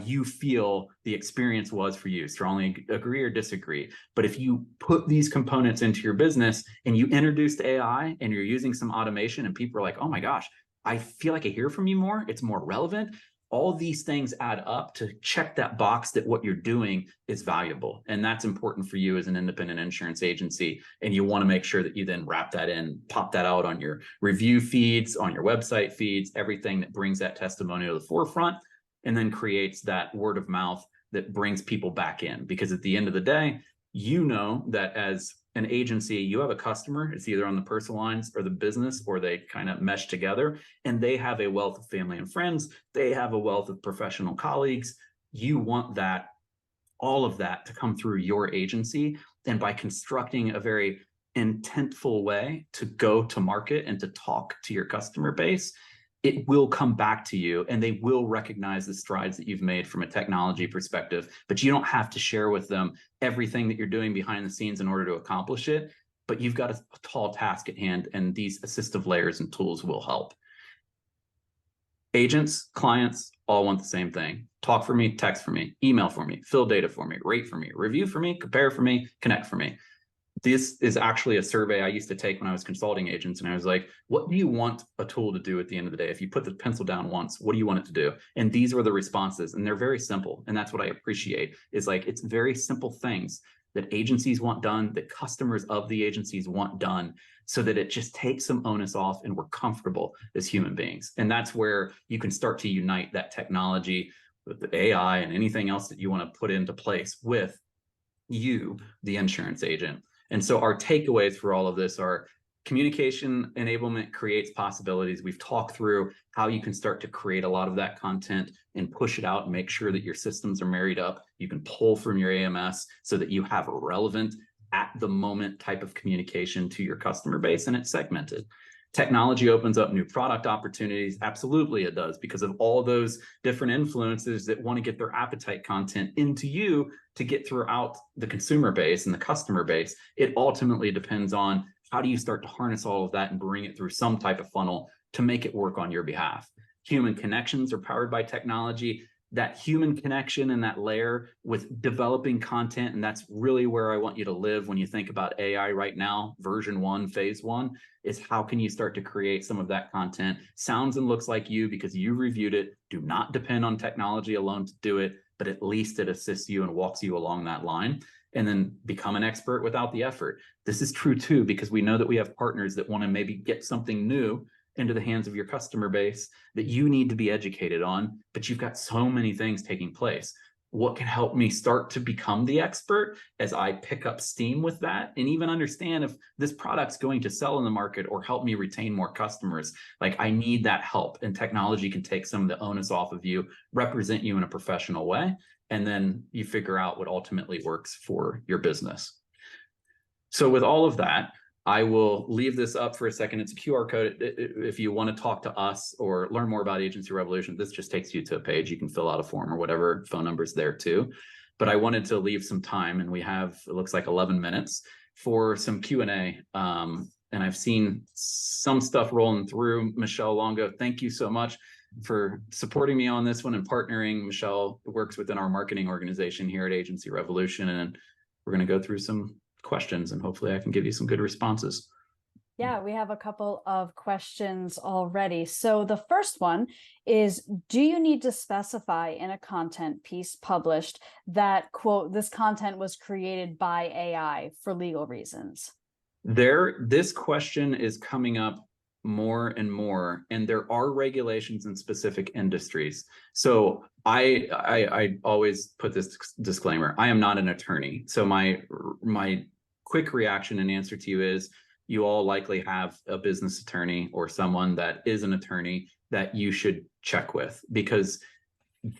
you feel the experience was for you. Strongly agree or disagree. But if you put these components into your business and you introduced AI and you're using some automation, and people are like, oh my gosh, I feel like I hear from you more, it's more relevant. All these things add up to check that box that what you're doing is valuable. And that's important for you as an independent insurance agency. And you want to make sure that you then wrap that in, pop that out on your review feeds, on your website feeds, everything that brings that testimonial to the forefront, and then creates that word of mouth that brings people back in. Because at the end of the day, you know that as an agency, you have a customer, it's either on the personal lines or the business, or they kind of mesh together, and they have a wealth of family and friends. They have a wealth of professional colleagues. You want that, all of that, to come through your agency. And by constructing a very intentful way to go to market and to talk to your customer base, it will come back to you, and they will recognize the strides that you've made from a technology perspective. But you don't have to share with them everything that you're doing behind the scenes in order to accomplish it. But you've got a tall task at hand, and these assistive layers and tools will help. Agents, clients, all want the same thing. Talk for me, text for me, email for me, fill data for me, rate for me, review for me, compare for me, connect for me. This is actually a survey I used to take when I was consulting agents. And I was like, what do you want a tool to do at the end of the day? If you put the pencil down once, what do you want it to do? And these were the responses. And they're very simple. And that's what I appreciate, is like, it's very simple things that agencies want done, that customers of the agencies want done, so that it just takes some onus off and we're comfortable as human beings. And that's where you can start to unite that technology with the AI and anything else that you want to put into place with you, the insurance agent. And so our takeaways for all of this are: communication enablement creates possibilities. We've talked through how you can start to create a lot of that content and push it out and make sure that your systems are married up. You can pull from your AMS so that you have a relevant, at the moment type of communication to your customer base, and it's segmented. Technology opens up new product opportunities. Absolutely it does, because of all those different influencers that want to get their appetite content into you to get throughout the consumer base and the customer base. It ultimately depends on how do you start to harness all of that and bring it through some type of funnel to make it work on your behalf. Human connections are powered by technology. That human connection and that layer with developing content, and that's really where I want you to live when you think about AI right now. Version 1, phase 1 is how can you start to create some of that content, sounds and looks like you because you reviewed it. Do not depend on technology alone to do it, but at least it assists you and walks you along that line. And then become an expert without the effort. This is true too, because we know that we have partners that want to maybe get something new into the hands of your customer base that you need to be educated on, but you've got so many things taking place. What can help me start to become the expert as I pick up steam with that, and even understand if this product's going to sell in the market or help me retain more customers? Like, I need that help, and technology can take some of the onus off of you, represent you in a professional way, and then you figure out what ultimately works for your business. So with all of that, I will leave this up for a second. It's a QR code. If you want to talk to us or learn more about Agency Revolution, this just takes you to a page. You can fill out a form or whatever. Phone number's there too. But I wanted to leave some time, and we have, it looks like 11 minutes for some Q&A. And I've seen some stuff rolling through. Michelle Longo, thank you so much for supporting me on this one and partnering. Michelle works within our marketing organization here at Agency Revolution, and we're going to go through some questions, and hopefully I can give you some good responses. Yeah, we have a couple of questions already. So the first one is, do you need to specify in a content piece published that, quote, this content was created by AI for legal reasons? This question is coming up more and more, and there are regulations in specific industries. So I always put this disclaimer: I am not an attorney. So my quick reaction and answer to you is, you all likely have a business attorney or someone that is an attorney that you should check with, because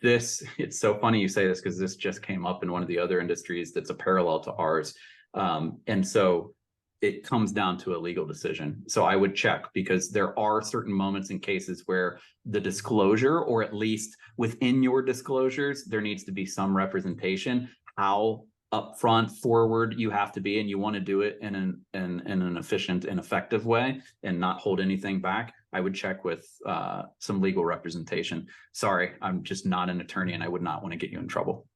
it's so funny you say this, because this just came up in one of the other industries that's a parallel to ours. And so it comes down to a legal decision. So I would check, because there are certain moments in cases where the disclosure, or at least within your disclosures, there needs to be some representation, how upfront, forward you have to be, and you want to do it in an efficient and effective way and not hold anything back. I would check with some legal representation. Sorry, I'm just not an attorney, and I would not want to get you in trouble.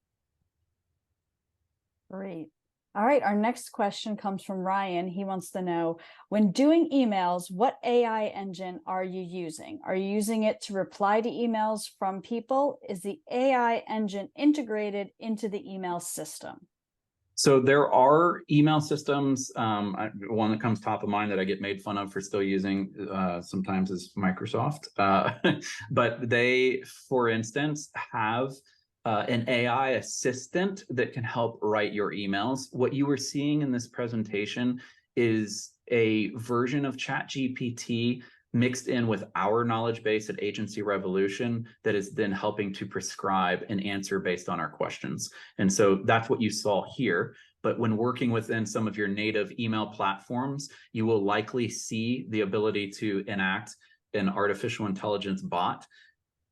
Great. All right, our next question comes from Ryan. He wants to know, when doing emails, what AI engine are you using? Are you using it to reply to emails from people? Is the AI engine integrated into the email system? So there are email systems. One that comes top of mind that I get made fun of for still using sometimes is Microsoft. But they, for instance, have an AI assistant that can help write your emails. What you were seeing in this presentation is a version of ChatGPT mixed in with our knowledge base at Agency Revolution that is then helping to prescribe an answer based on our questions. And so that's what you saw here. But when working within some of your native email platforms, you will likely see the ability to enact an artificial intelligence bot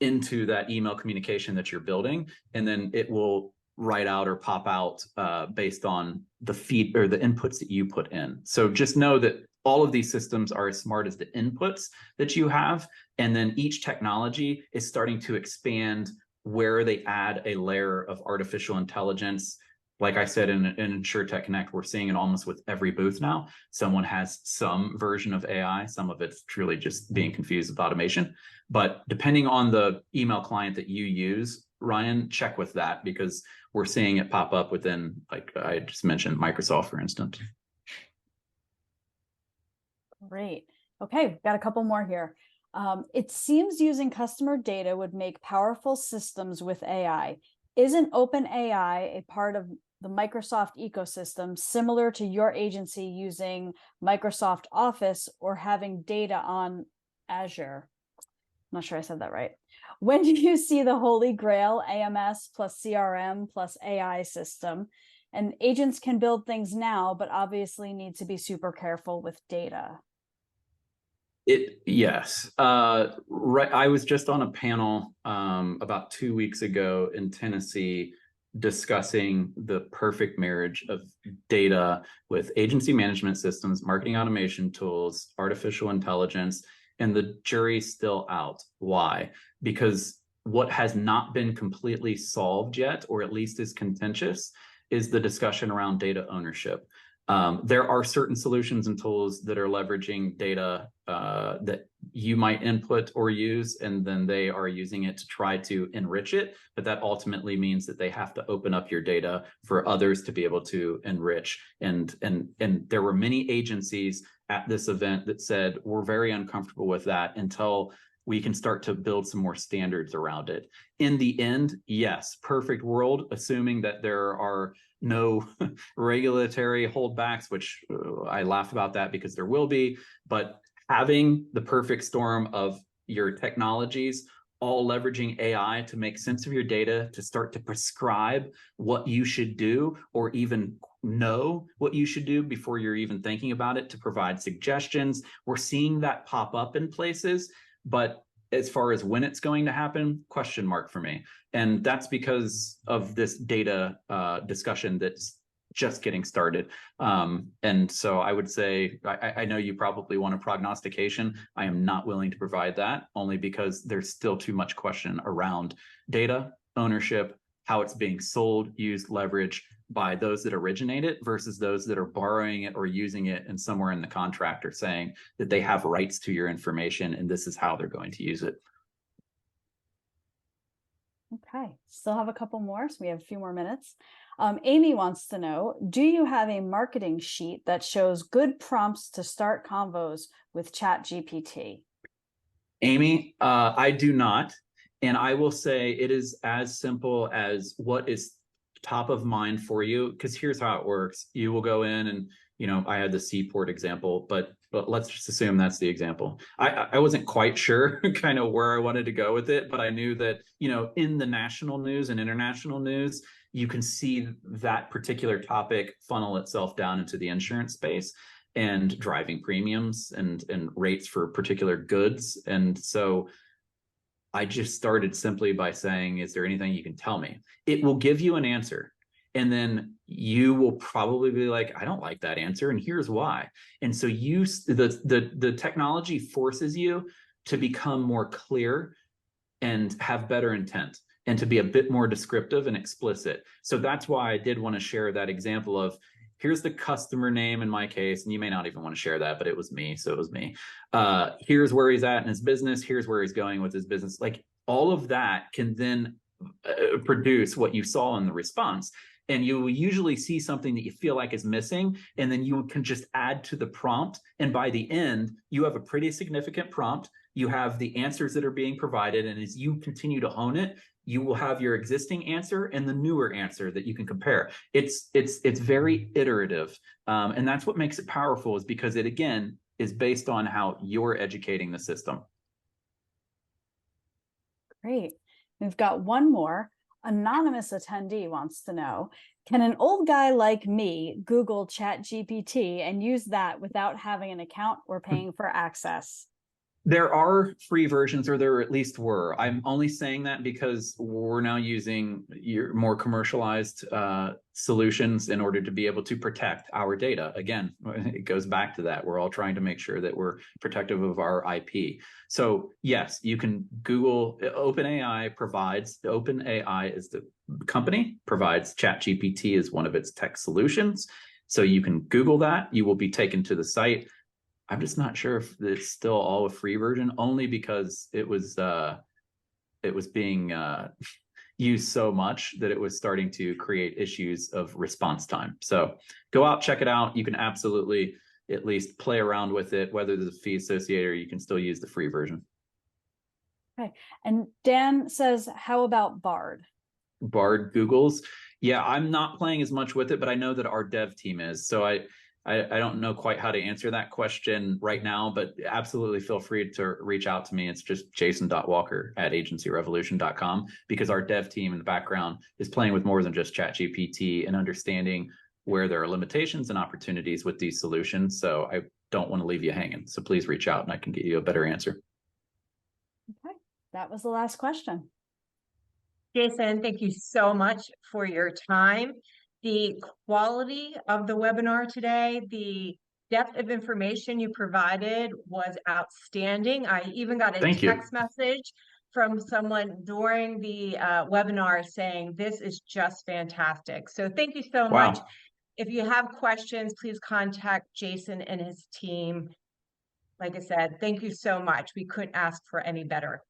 into that email communication that you're building, and then it will write out or pop out based on the feed or the inputs that you put in. So just know that all of these systems are as smart as the inputs that you have, and then each technology is starting to expand where they add a layer of artificial intelligence. Like I said, in InsurTech Connect, we're seeing it almost with every booth now. Someone has some version of AI. Some of it's truly just being confused with automation. But depending on the email client that you use, Ryan, check with that, because we're seeing it pop up within, like I just mentioned, Microsoft, for instance. Great. Okay, got a couple more here. It seems using customer data would make powerful systems with AI. Isn't OpenAI a part of the Microsoft ecosystem, similar to your agency using Microsoft Office or having data on Azure? I'm not sure I said that right. When do you see the holy grail AMS plus CRM plus AI system? And agents can build things now, but obviously need to be super careful with data. Yes. Right. I was just on a panel about 2 weeks ago in Tennessee discussing the perfect marriage of data with agency management systems, marketing automation tools, artificial intelligence, and the jury's still out. Why? Because what has not been completely solved yet, or at least is contentious, is the discussion around data ownership. There are certain solutions and tools that are leveraging data that you might input or use, and then they are using it to try to enrich it. But that ultimately means that they have to open up your data for others to be able to enrich. And there were many agencies at this event that said, we're very uncomfortable with that until we can start to build some more standards around it. In the end, yes, perfect world, assuming that there are no regulatory holdbacks, which I laugh about that because there will be, but having the perfect storm of your technologies all leveraging AI to make sense of your data, to start to prescribe what you should do, or even know what you should do before you're even thinking about it, to provide suggestions. We're seeing that pop up in places, but as far as when it's going to happen, question mark for me. And that's because of this data discussion that's just getting started. And so I would say, I know you probably want a prognostication. I am not willing to provide that, only because there's still too much question around data, ownership, how it's being sold, used, leveraged by those that originate it versus those that are borrowing it or using it, and somewhere in the contract are saying that they have rights to your information and this is how they're going to use it. Okay, still have a couple more, so we have a few more minutes. Amy wants to know, do you have a marketing sheet that shows good prompts to start convos with ChatGPT? Amy, I do not. And I will say it is as simple as what is top of mind for you, because here's how it works. You will go in and, I had the seaport example, but let's just assume that's the example. I wasn't quite sure kind of where I wanted to go with it, but I knew that, in the national news and international news, you can see that particular topic funnel itself down into the insurance space and driving premiums and rates for particular goods. And so I just started simply by saying, is there anything you can tell me? It will give you an answer. And then you will probably be like, I don't like that answer, and here's why. And so the technology forces you to become more clear and have better intent, and to be a bit more descriptive and explicit. So that's why I did want to share that example of, here's the customer name in my case, and you may not even want to share that, but it was me, so it was me. Here's where he's at in his business. Here's where he's going with his business. Like, all of that can then produce what you saw in the response. And you will usually see something that you feel like is missing, and then you can just add to the prompt. And by the end, you have a pretty significant prompt. You have the answers that are being provided. And as you continue to hone it, you will have your existing answer and the newer answer that you can compare. It's very iterative. And that's what makes it powerful, is because it, again, is based on how you're educating the system. Great. We've got one more. Anonymous attendee wants to know, can an old guy like me Google ChatGPT and use that without having an account or paying for access? There are free versions, or there at least were. I'm only saying that because we're now using your more commercialized solutions in order to be able to protect our data. Again, it goes back to that. We're all trying to make sure that we're protective of our IP. So yes, you can Google. OpenAI is the company, provides ChatGPT as one of its tech solutions. So you can Google that. You will be taken to the site. I'm just not sure if it's still all a free version, only because it was being used so much that it was starting to create issues of response time. So go out, check it out. You can absolutely at least play around with it, whether there's a fee associated, or you can still use the free version. Okay. And Dan says, how about Bard? Bard Googles. Yeah, I'm not playing as much with it, but I know that our dev team is. So I don't know quite how to answer that question right now, but absolutely feel free to reach out to me. It's just jason.walker@agencyrevolution.com, because our dev team in the background is playing with more than just ChatGPT and understanding where there are limitations and opportunities with these solutions. So I don't want to leave you hanging. So please reach out and I can get you a better answer. Okay, that was the last question. Jason, thank you so much for your time. The quality of the webinar today, the depth of information you provided was outstanding. I even got a text message from someone during the webinar saying, this is just fantastic. So thank you so much. If you have questions, please contact Jason and his team. Like I said, thank you so much. We couldn't ask for any better.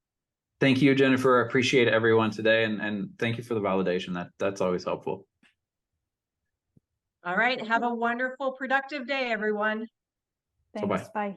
Thank you, Jennifer. I appreciate everyone today, and thank you for the validation. That's always helpful. All right. Have a wonderful, productive day, everyone. Thanks. Bye.